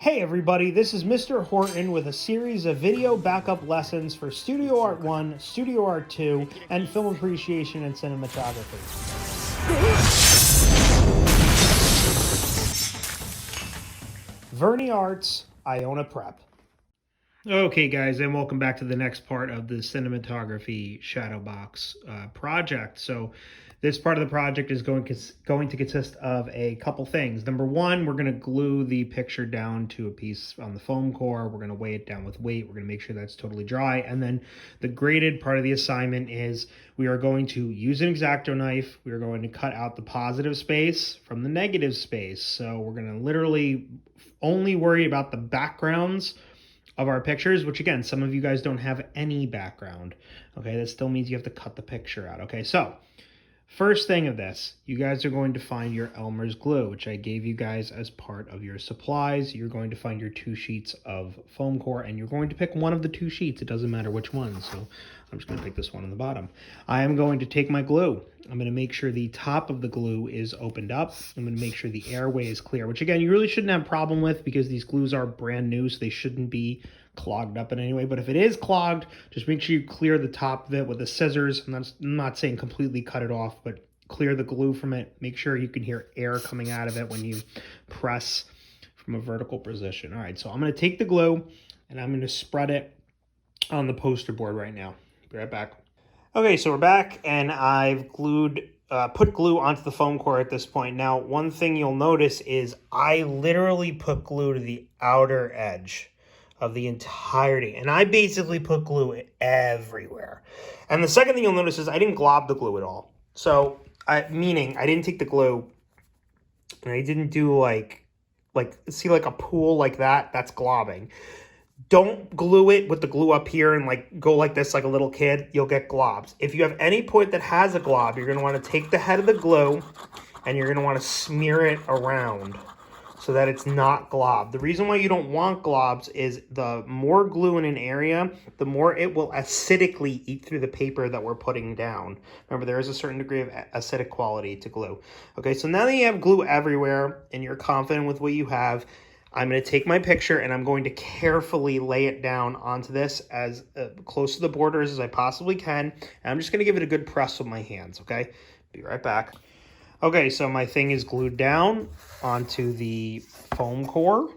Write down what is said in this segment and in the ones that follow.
Hey everybody, this is Mr. Horton with a series of video backup lessons for Studio Art 1, Studio Art 2, and film appreciation and cinematography. Verni Arts, Iona Prep. Okay guys, and welcome back to the next part of the cinematography shadow box project. So this part of the project is going to consist of a couple things. Number one, we're going to glue the picture down to a piece on the foam core. We're going to weigh it down with weight. We're going to make sure that's totally dry. And then the graded part of the assignment is we are going to use an X-acto knife. We are going to cut out the positive space from the negative space. So we're going to literally only worry about the backgrounds of our pictures, which again, some of you guys don't have any background. Okay, that still means you have to cut the picture out. Okay, so first thing of this, you guys are going to find your Elmer's glue, which I gave you guys as part of your supplies. You're going to find your 2 sheets of foam core, and you're going to pick one of the 2 sheets. It doesn't matter which one, so I'm just going to pick this one on the bottom. I am going to take my glue. I'm going to make sure the top of the glue is opened up. I'm going to make sure the airway is clear, which again, you really shouldn't have a problem with because these glues are brand new, so they shouldn't be clogged up in any way. But if it is clogged, just make sure you clear the top of it with the scissors. I'm not saying completely cut it off, but clear the glue from it. Make sure you can hear air coming out of it when you press from a vertical position. All right, so I'm going to take the glue and I'm going to spread it on the poster board right now. Be right back. Okay, so we're back, and I've put glue onto the foam core at this point. Now, one thing you'll notice is I literally put glue to the outer edge of the entirety, and I basically put glue everywhere. And the second thing you'll notice is I didn't glob the glue at all. So, meaning I didn't take the glue, and I didn't do like see like a pool like that. That's globbing. Don't glue it with the glue up here and like go like this like a little kid. You'll get globs. If you have any point that has a glob, you're going to want to take the head of the glue and you're going to want to smear it around so that it's not glob. The reason why you don't want globs is the more glue in an area, the more it will acidically eat through the paper that we're putting down. Remember, there is a certain degree of acidic quality to glue. Okay, so now that you have glue everywhere and you're confident with what you have, I'm going to take my picture and I'm going to carefully lay it down onto this as close to the borders as I possibly can. And I'm just going to give it a good press with my hands, okay? Be right back. Okay, so my thing is glued down onto the foam core.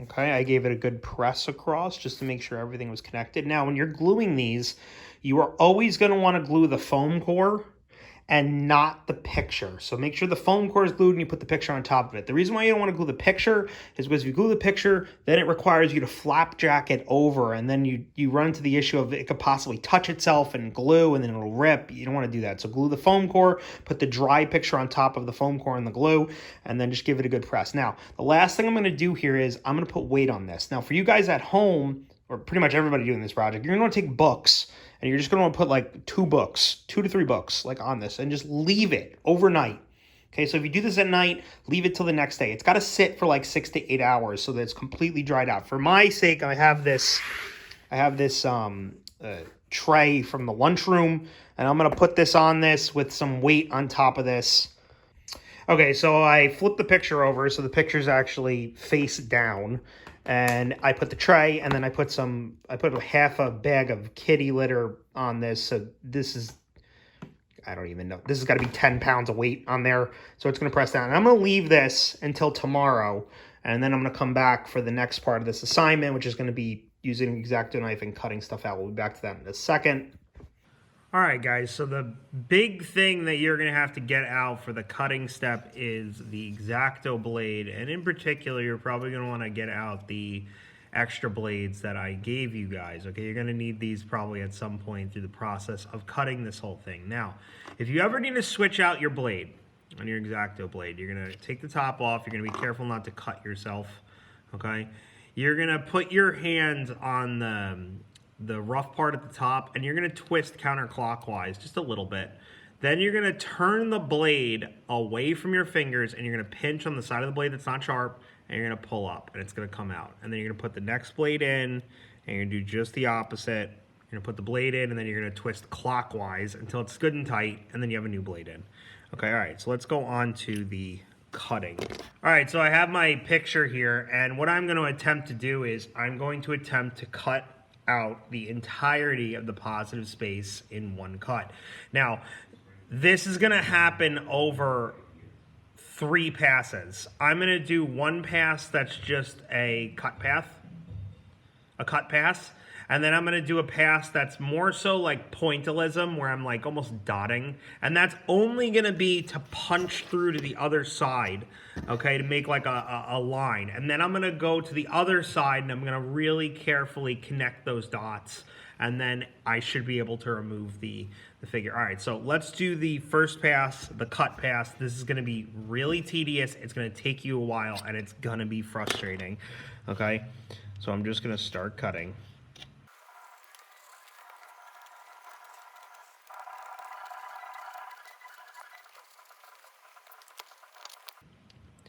Okay, I gave it a good press across just to make sure everything was connected. Now, when you're gluing these, you are always going to want to glue the foam core and not the picture. So make sure the foam core is glued and you put the picture on top of it. The reason why you don't want to glue the picture is because if you glue the picture, then it requires you to flapjack it over, and then you run into the issue of it could possibly touch itself and glue and then it'll rip. You don't want to do that. So glue the foam core, put the dry picture on top of the foam core and the glue, and then just give it a good press. Now, the last thing I'm going to do here is I'm going to put weight on this. Now, for you guys at home, or pretty much everybody doing this project, you're going to take books, and you're just going to put like 2 to 3 books like on this and just leave it overnight. Okay, so if you do this at night, leave it till the next day. It's got to sit for like 6 to 8 hours so that it's completely dried out. For my sake, I have this tray from the lunchroom, and I'm going to put this on this with some weight on top of this. Okay, so I flipped the picture over so the picture's actually face down. And I put the tray, and then I put half a bag of kitty litter on this. So this is, I don't even know. This has got to be 10 pounds of weight on there. So it's going to press down. And I'm going to leave this until tomorrow. And then I'm going to come back for the next part of this assignment, which is going to be using an X-acto knife and cutting stuff out. We'll be back to that in a second. All right, guys, so the big thing that you're going to have to get out for the cutting step is the X-acto blade. And in particular, you're probably going to want to get out the extra blades that I gave you guys. Okay, you're going to need these probably at some point through the process of cutting this whole thing. Now, if you ever need to switch out your blade on your X-acto blade, you're going to take the top off. You're going to be careful not to cut yourself, okay? You're going to put your hand on the rough part at the top, and you're going to twist counterclockwise just a little bit. Then you're going to turn the blade away from your fingers, and you're going to pinch on the side of the blade that's not sharp, and you're going to pull up, and it's going to come out. And then you're going to put the next blade in, and you're going to do just the opposite. You're going to put the blade in, and then you're going to twist clockwise until it's good and tight, and then you have a new blade in. Okay, all right, so let's go on to the cutting. All right, so I have my picture here, and what I'm going to attempt to do is I'm going to attempt to cut out the entirety of the positive space in one cut. Now, this is going to happen over 3 passes. I'm going to do one pass that's just a cut pass, and then I'm going to do a pass that's more so like pointillism, where I'm like almost dotting, and that's only going to be to punch through to the other side, okay, to make like a line. And then I'm going to go to the other side, and I'm going to really carefully connect those dots, and then I should be able to remove the figure. All right, so let's do the first pass, the cut pass. This is going to be really tedious. It's going to take you a while, and it's going to be frustrating, okay? So I'm just going to start cutting.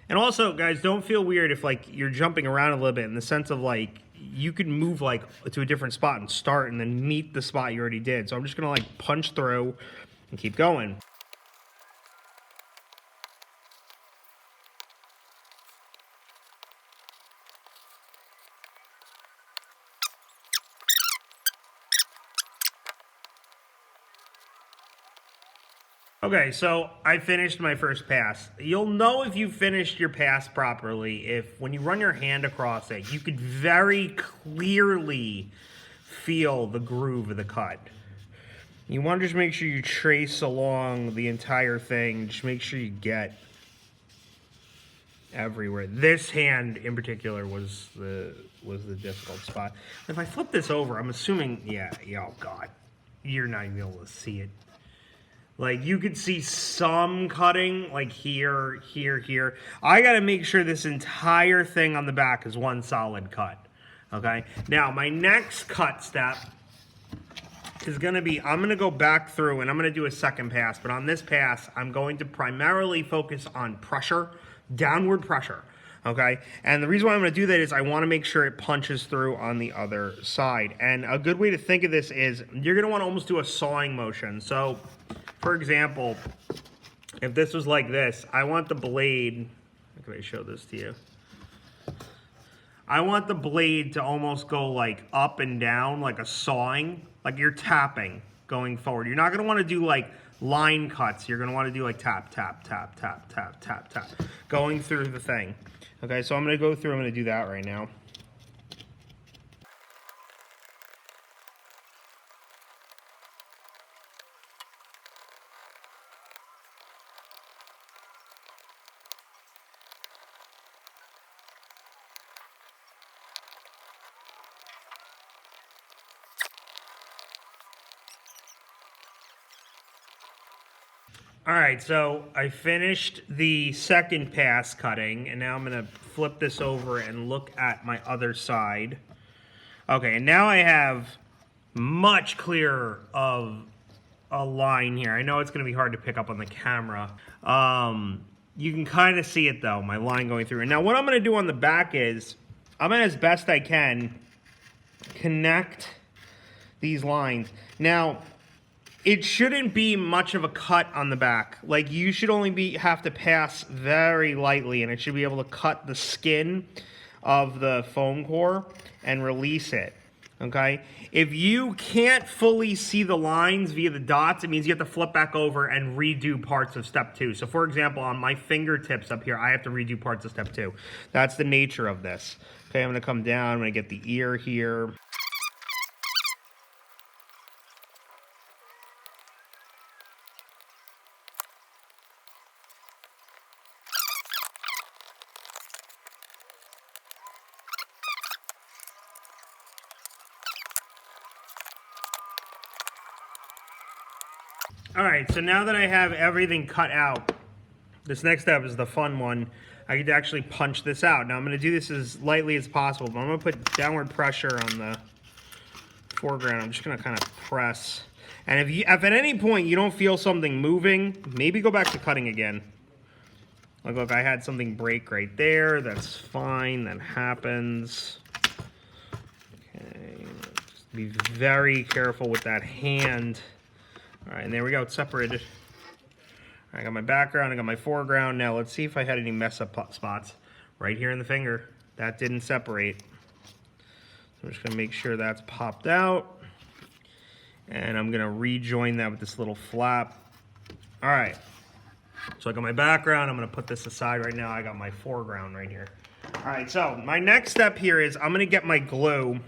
And also, guys, don't feel weird if like you're jumping around a little bit, in the sense of like you could move like to a different spot and start and then meet the spot you already did. So I'm just gonna like punch through and keep going. Okay, so I finished my first pass. You'll know if you finished your pass properly if when you run your hand across it, you could very clearly feel the groove of the cut. You want to just make sure you trace along the entire thing. Just make sure you get everywhere. This hand in particular was the difficult spot. If I flip this over, I'm assuming, yeah, oh God, you're not even able to see it. Like, you could see some cutting, like here, here, here. I gotta make sure this entire thing on the back is one solid cut, okay? Now, my next cut step is gonna be, I'm gonna go back through and I'm gonna do a second pass, but on this pass, I'm going to primarily focus on pressure, downward pressure, okay? And the reason why I'm gonna do that is I wanna make sure it punches through on the other side. And a good way to think of this is, you're gonna wanna almost do a sawing motion. So, for example, if this was like this, I want the blade, how can I show this to you? I want the blade to almost go like up and down, like a sawing, like you're tapping going forward. You're not gonna wanna do like line cuts. You're gonna wanna do like tap, tap, tap, tap, tap, tap, tap, going through the thing. Okay, so I'm gonna go through, I'm gonna do that right now. All right, so I finished the second pass cutting, and now I'm gonna flip this over and look at my other side. Okay, and now I have much clearer of a line here. I know it's gonna be hard to pick up on the camera. You can kind of see it though, my line going through. And now what I'm gonna do on the back is, I'm gonna, as best I can, connect these lines. Now, it shouldn't be much of a cut on the back. Like, you should only have to pass very lightly, and it should be able to cut the skin of the foam core and release it, okay? If you can't fully see the lines via the dots, it means you have to flip back over and redo parts of step 2. So for example, on my fingertips up here, I have to redo parts of step 2. That's the nature of this. Okay, I'm gonna come down, I'm gonna get the ear here. All right, so now that I have everything cut out, this next step is the fun one. I get to actually punch this out. Now I'm gonna do this as lightly as possible, but I'm gonna put downward pressure on the foreground. I'm just gonna kind of press. And if at any point you don't feel something moving, maybe go back to cutting again. Like, look, I had something break right there. That's fine, that happens. Okay, just be very careful with that hand. All right, and there we go, it's separated. All I got my background, I got my foreground. Now let's see if I had any mess up spots right here in the finger. That didn't separate. So I'm just gonna make sure that's popped out. And I'm gonna rejoin that with this little flap. All right, so I got my background. I'm gonna put this aside right now. I got my foreground right here. All right, so my next step here is I'm gonna get my glue,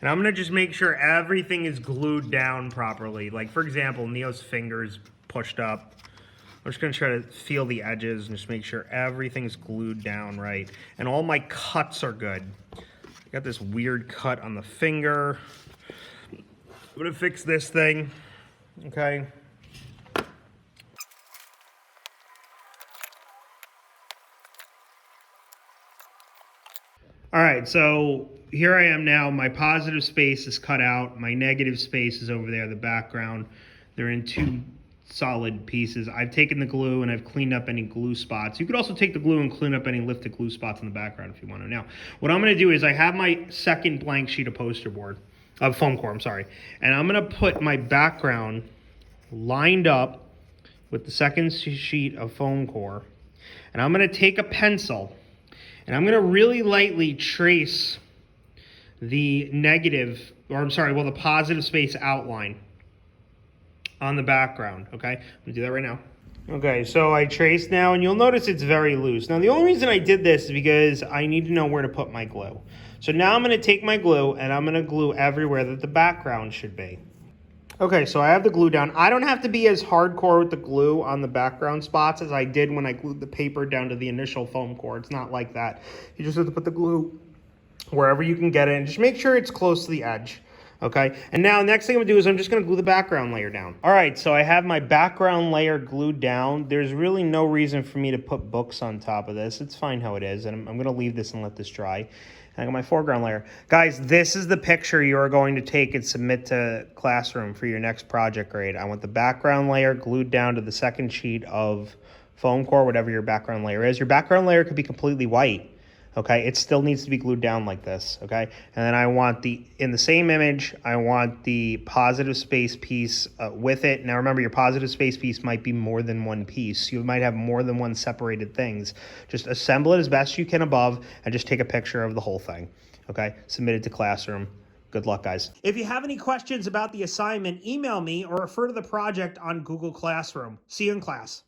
and I'm gonna just make sure everything is glued down properly. Like for example, Neo's fingers pushed up. I'm just gonna try to feel the edges and just make sure everything's glued down right. And all my cuts are good. I got this weird cut on the finger. I'm gonna fix this thing, okay? All right, so here I am now. My positive space is cut out. My negative space is over there, the background. They're in two solid pieces. I've taken the glue and I've cleaned up any glue spots. You could also take the glue and clean up any lifted glue spots in the background if you want to. Now, what I'm going to do is I have my second blank sheet of poster board, of foam core, I'm sorry. And I'm going to put my background lined up with the second sheet of foam core. And I'm going to take a pencil and I'm going to really lightly trace the negative, or I'm sorry, well, the positive space outline on the background, okay? I'm gonna do that right now. Okay, so I traced now, and you'll notice it's very loose. Now, the only reason I did this is because I need to know where to put my glue. So now I'm gonna take my glue, and I'm gonna glue everywhere that the background should be. Okay, so I have the glue down. I don't have to be as hardcore with the glue on the background spots as I did when I glued the paper down to the initial foam core. It's not like that. You just have to put the glue wherever you can get it, and just make sure it's close to the edge. Okay, and now next thing I'm gonna do is I'm just gonna glue the background layer down. All right, so I have my background layer glued down. There's really no reason for me to put books on top of this. It's fine how it is, and I'm gonna leave this and let this dry. And I got my foreground layer. Guys, this is the picture you are going to take and submit to Classroom for your next project grade. I want the background layer glued down to the second sheet of foam core, whatever your background layer is. Your background layer could be completely white. Okay, it still needs to be glued down like this, okay? And then I want in the same image, I want the positive space piece with it. Now remember, your positive space piece might be more than one piece. You might have more than one separated things. Just assemble it as best you can above and just take a picture of the whole thing, okay? Submit it to Classroom. Good luck, guys. If you have any questions about the assignment, email me or refer to the project on Google Classroom. See you in class.